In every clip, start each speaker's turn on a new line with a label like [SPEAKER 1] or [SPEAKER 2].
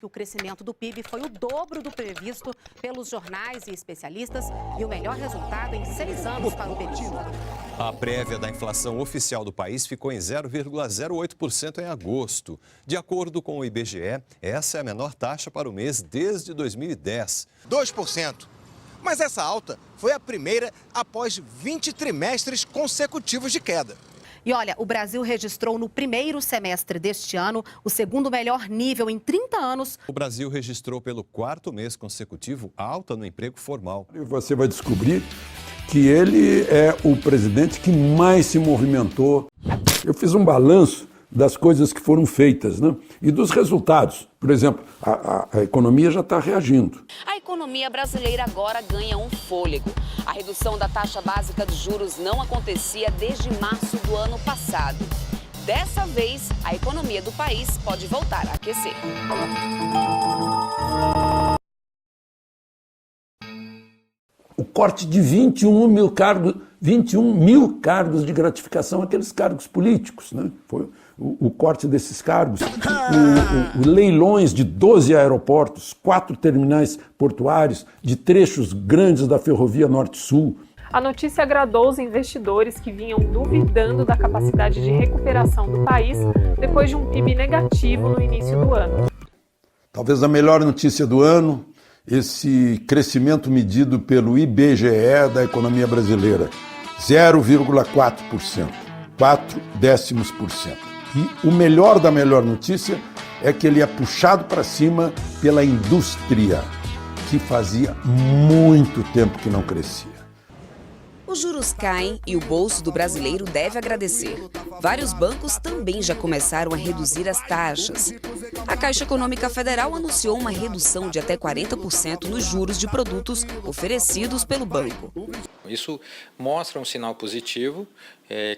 [SPEAKER 1] O crescimento do PIB foi o dobro do previsto pelos jornais e especialistas e o melhor resultado em 6 anos para o período.
[SPEAKER 2] A prévia da inflação oficial do país ficou em 0,08% em agosto. De acordo com o IBGE, essa é a menor taxa para o mês desde 2010.
[SPEAKER 3] 2%. Mas essa alta foi a primeira após 20 trimestres consecutivos de queda.
[SPEAKER 1] E olha, o Brasil registrou no primeiro semestre deste ano o segundo melhor nível em 30 anos.
[SPEAKER 2] O Brasil registrou pelo 4º mês consecutivo alta no emprego formal.
[SPEAKER 4] E você vai descobrir que ele é o presidente que mais se movimentou. Eu fiz um balanço das coisas que foram feitas, né? E dos resultados. Por exemplo, a economia já está reagindo.
[SPEAKER 5] A economia brasileira agora ganha um fôlego. A redução da taxa básica de juros não acontecia desde março do ano passado. Dessa vez, a economia do país pode voltar a aquecer.
[SPEAKER 4] O corte de 21 mil cargos de gratificação, aqueles cargos políticos, né? Foi o corte desses cargos, o leilões de 12 aeroportos, 4 terminais portuários, de trechos grandes da ferrovia Norte-Sul.
[SPEAKER 6] A notícia agradou os investidores que vinham duvidando da capacidade de recuperação do país depois de um PIB negativo no início do ano.
[SPEAKER 4] Talvez a melhor notícia do ano, esse crescimento medido pelo IBGE da economia brasileira, 0,4%, 0,4%. E o melhor da melhor notícia é que ele é puxado para cima pela indústria, que fazia muito tempo que não crescia.
[SPEAKER 5] Os juros caem e o bolso do brasileiro deve agradecer. Vários bancos também já começaram a reduzir as taxas. A Caixa Econômica Federal anunciou uma redução de até 40% nos juros de produtos oferecidos pelo banco.
[SPEAKER 7] Isso mostra um sinal positivo,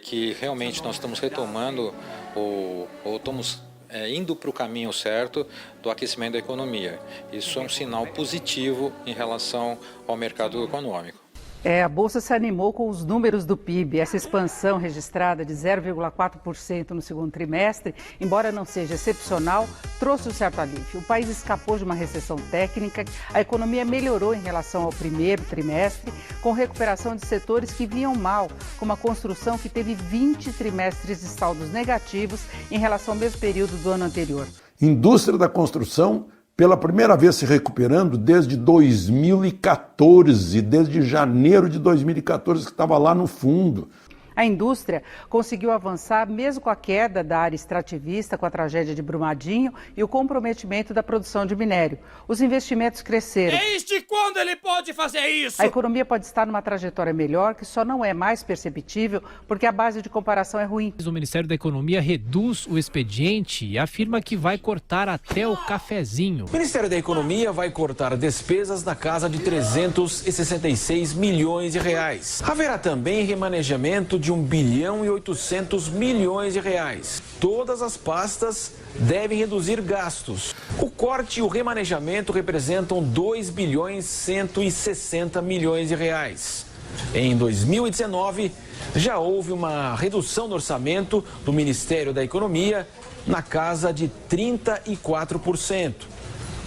[SPEAKER 7] que realmente nós estamos retomando ou estamos indo para o caminho certo do aquecimento da economia. Isso é um sinal positivo em relação ao mercado econômico.
[SPEAKER 8] A Bolsa se animou com os números do PIB. Essa expansão registrada de 0,4% no segundo trimestre, embora não seja excepcional, trouxe um certo alívio. O país escapou de uma recessão técnica, a economia melhorou em relação ao primeiro trimestre, com recuperação de setores que vinham mal, como a construção, que teve 20 trimestres de saldos negativos em relação ao mesmo período do ano anterior.
[SPEAKER 4] Indústria da construção, pela primeira vez se recuperando desde 2014, desde janeiro de 2014, que estava lá no fundo.
[SPEAKER 8] A indústria conseguiu avançar mesmo com a queda da área extrativista, com a tragédia de Brumadinho e o comprometimento da produção de minério. Os investimentos cresceram.
[SPEAKER 9] Desde quando ele pode fazer isso?
[SPEAKER 8] A economia pode estar numa trajetória melhor, que só não é mais perceptível porque a base de comparação é ruim.
[SPEAKER 10] O Ministério da Economia reduz o expediente e afirma que vai cortar até o cafezinho.
[SPEAKER 9] O Ministério da Economia vai cortar despesas na casa de 366 milhões de reais. Haverá também remanejamento de 1 bilhão e 800 milhões de reais. Todas as pastas devem reduzir gastos. O corte e o remanejamento representam 2 bilhões e 160 milhões de reais. Em 2019, já houve uma redução no orçamento do Ministério da Economia na casa de 34%,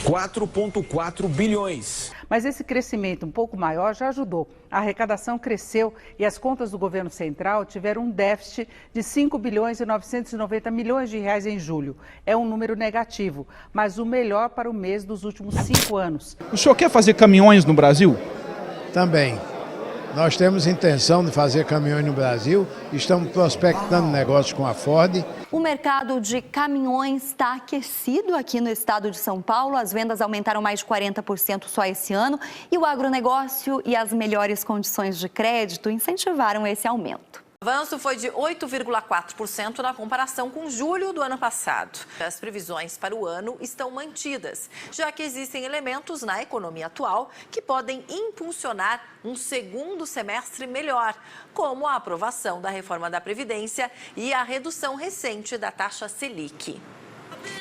[SPEAKER 9] 4,4 bilhões.
[SPEAKER 8] Mas esse crescimento um pouco maior já ajudou. A arrecadação cresceu e as contas do governo central tiveram um déficit de 5 bilhões e 990 milhões de reais em julho. É um número negativo, mas o melhor para o mês dos últimos 5 anos.
[SPEAKER 11] O senhor quer fazer caminhões no Brasil?
[SPEAKER 12] Também. Nós temos intenção de fazer caminhões no Brasil, estamos prospectando negócios com a Ford.
[SPEAKER 13] O mercado de caminhões está aquecido aqui no estado de São Paulo. As vendas aumentaram mais de 40% só esse ano e o agronegócio e as melhores condições de crédito incentivaram esse aumento.
[SPEAKER 14] O avanço foi de 8,4% na comparação com julho do ano passado. As previsões para o ano estão mantidas, já que existem elementos na economia atual que podem impulsionar um segundo semestre melhor, como a aprovação da reforma da Previdência e a redução recente da taxa Selic.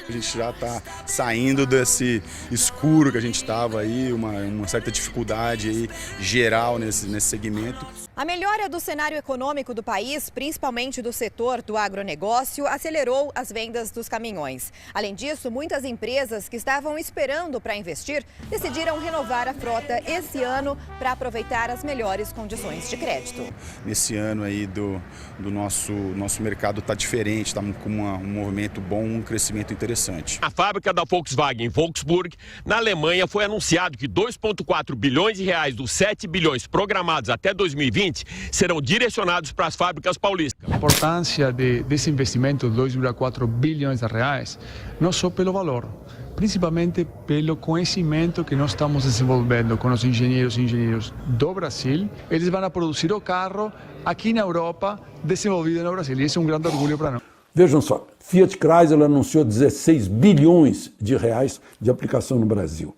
[SPEAKER 15] A gente já está saindo desse escuro que a gente estava aí, uma certa dificuldade aí geral nesse segmento.
[SPEAKER 16] A melhora do cenário econômico do país, principalmente do setor do agronegócio, acelerou as vendas dos caminhões. Além disso, muitas empresas que estavam esperando para investir decidiram renovar a frota esse ano para aproveitar as melhores condições de crédito.
[SPEAKER 15] Nesse ano aí do nosso mercado está diferente, está com um movimento bom, um crescimento interessante.
[SPEAKER 17] A fábrica da Volkswagen em Wolfsburg, na Alemanha, foi anunciado que 2,4 bilhões de reais dos 7 bilhões programados até 2020 serão direcionados para as fábricas paulistas.
[SPEAKER 18] A importância desse investimento de 2,4 bilhões de reais, não só pelo valor, principalmente pelo conhecimento que nós estamos desenvolvendo com os engenheiros e engenheiros do Brasil. Eles vão produzir o carro aqui na Europa, desenvolvido no Brasil, e isso é um grande orgulho para nós.
[SPEAKER 4] Vejam só, Fiat Chrysler anunciou 16 bilhões de reais de aplicação no Brasil.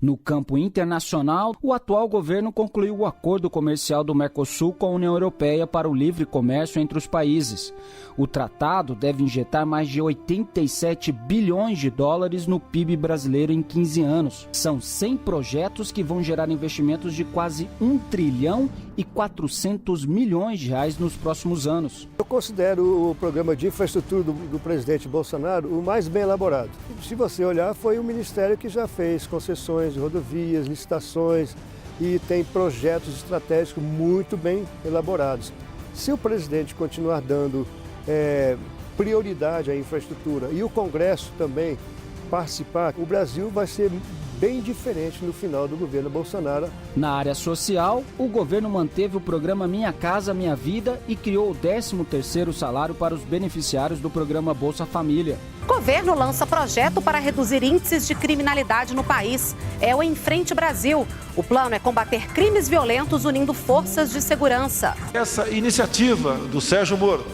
[SPEAKER 19] No campo internacional, o atual governo concluiu o acordo comercial do Mercosul com a União Europeia para o livre comércio entre os países. O tratado deve injetar mais de 87 bilhões de dólares no PIB brasileiro em 15 anos. São 100 projetos que vão gerar investimentos de quase 1 trilhão e 400 milhões de reais nos próximos anos.
[SPEAKER 20] Eu considero o programa de infraestrutura do presidente Bolsonaro o mais bem elaborado. Se você olhar, foi o ministério que já fez concessões de rodovias, licitações e tem projetos estratégicos muito bem elaborados. Se o presidente continuar dando prioridade à infraestrutura e o Congresso também participar, o Brasil vai ser bem diferente no final do governo Bolsonaro.
[SPEAKER 19] Na área social, o governo manteve o programa Minha Casa Minha Vida e criou o 13º salário para os beneficiários do programa Bolsa Família.
[SPEAKER 1] O governo lança projeto para reduzir índices de criminalidade no país. É o Em Frente Brasil. O plano é combater crimes violentos unindo forças de segurança.
[SPEAKER 21] Essa iniciativa do Sérgio Moro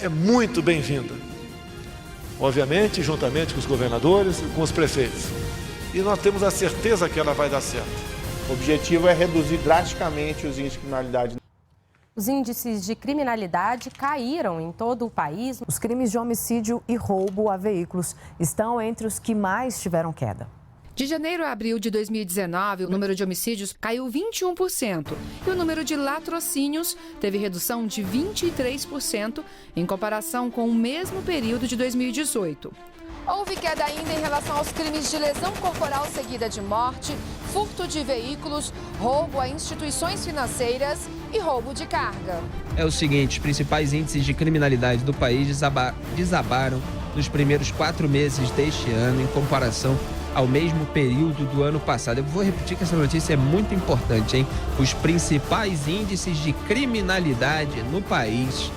[SPEAKER 21] é muito bem-vinda. Obviamente, juntamente com os governadores e com os prefeitos. E nós temos a certeza que ela vai dar certo.
[SPEAKER 22] O objetivo é reduzir drasticamente os índices de criminalidade.
[SPEAKER 23] Os índices de criminalidade caíram em todo o país. Os crimes de homicídio e roubo a veículos estão entre os que mais tiveram queda.
[SPEAKER 24] De janeiro a abril de 2019, o número de homicídios caiu 21% e o número de latrocínios teve redução de 23% em comparação com o mesmo período de 2018.
[SPEAKER 25] Houve queda ainda em relação aos crimes de lesão corporal seguida de morte, furto de veículos, roubo a instituições financeiras e roubo de carga.
[SPEAKER 26] É o seguinte, os principais índices de criminalidade do país desabaram nos primeiros 4 meses deste ano em comparação ao mesmo período do ano passado. Eu vou repetir que essa notícia é muito importante, hein? Os principais índices de criminalidade no país,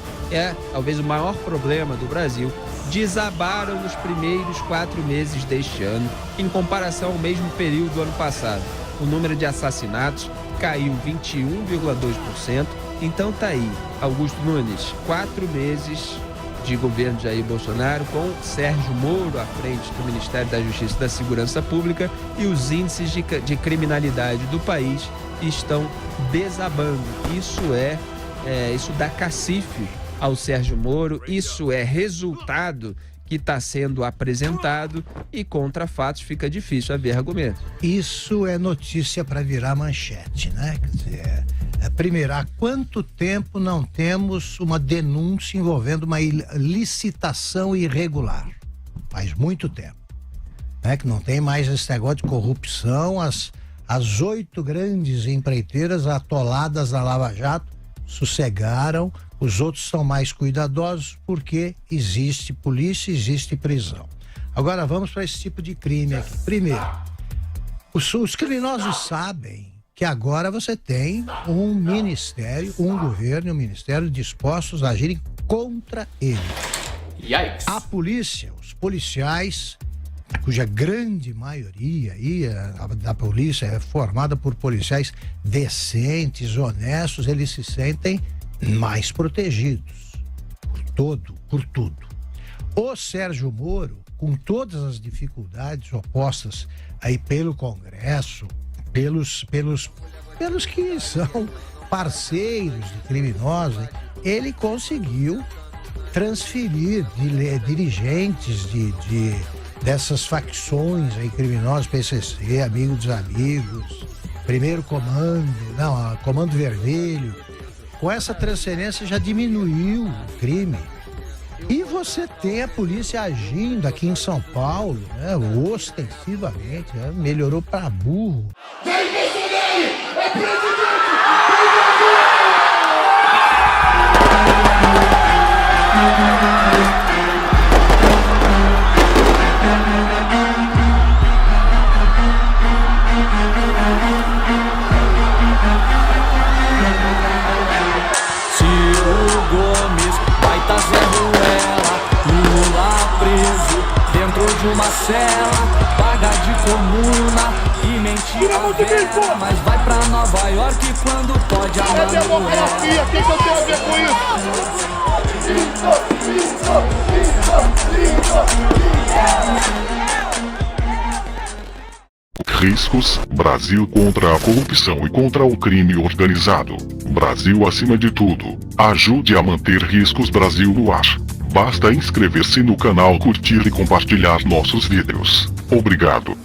[SPEAKER 26] talvez o maior problema do Brasil, desabaram nos primeiros 4 meses deste ano, em comparação ao mesmo período do ano passado. O número de assassinatos caiu 21,2%. Então tá aí, Augusto Nunes, 4 meses de governo de Jair Bolsonaro, com Sérgio Moro à frente do Ministério da Justiça e da Segurança Pública, e os índices de criminalidade do país estão desabando. Isso dá cacife ao Sérgio Moro, isso é resultado que está sendo apresentado e contra fatos fica difícil haver argumento.
[SPEAKER 27] Isso é notícia para virar manchete, né? Quer dizer, primeiro, há quanto tempo não temos uma denúncia envolvendo uma licitação irregular? Faz muito tempo, né? Que não tem mais esse negócio de corrupção. As 8 grandes empreiteiras atoladas na Lava Jato sossegaram. Os outros são mais cuidadosos porque existe polícia, existe prisão. Agora vamos para esse tipo de crime aqui. Primeiro, os criminosos sabem que agora você tem um ministério, um governo e um ministério dispostos a agirem contra ele. Yikes. A polícia, os policiais, cuja grande maioria da polícia é formada por policiais decentes, honestos, eles se sentem mais protegidos por tudo. O Sérgio Moro, com todas as dificuldades opostas aí pelo Congresso, pelos que são parceiros de criminosos, ele conseguiu transferir dirigentes dessas facções aí criminosas, PCC, Amigo dos Amigos, primeiro comando, comando vermelho. Com essa transferência já diminuiu o crime. E você tem a polícia agindo aqui em São Paulo, né, ostensivamente, né, melhorou para burro.
[SPEAKER 2] Jair Bolsonaro é presidente!
[SPEAKER 3] Ciro Gomes, Baita Zé Ruela, Lula preso dentro de uma cela, paga de comuna e mentira, mas vai pra Nova York quando pode amar.
[SPEAKER 2] É democracia, o que eu tenho a ver com isso?
[SPEAKER 5] Riscos, Brasil contra a corrupção e contra o crime organizado. Brasil acima de tudo. Ajude a manter Riscos Brasil no ar. Basta inscrever-se no canal, curtir e compartilhar nossos vídeos. Obrigado.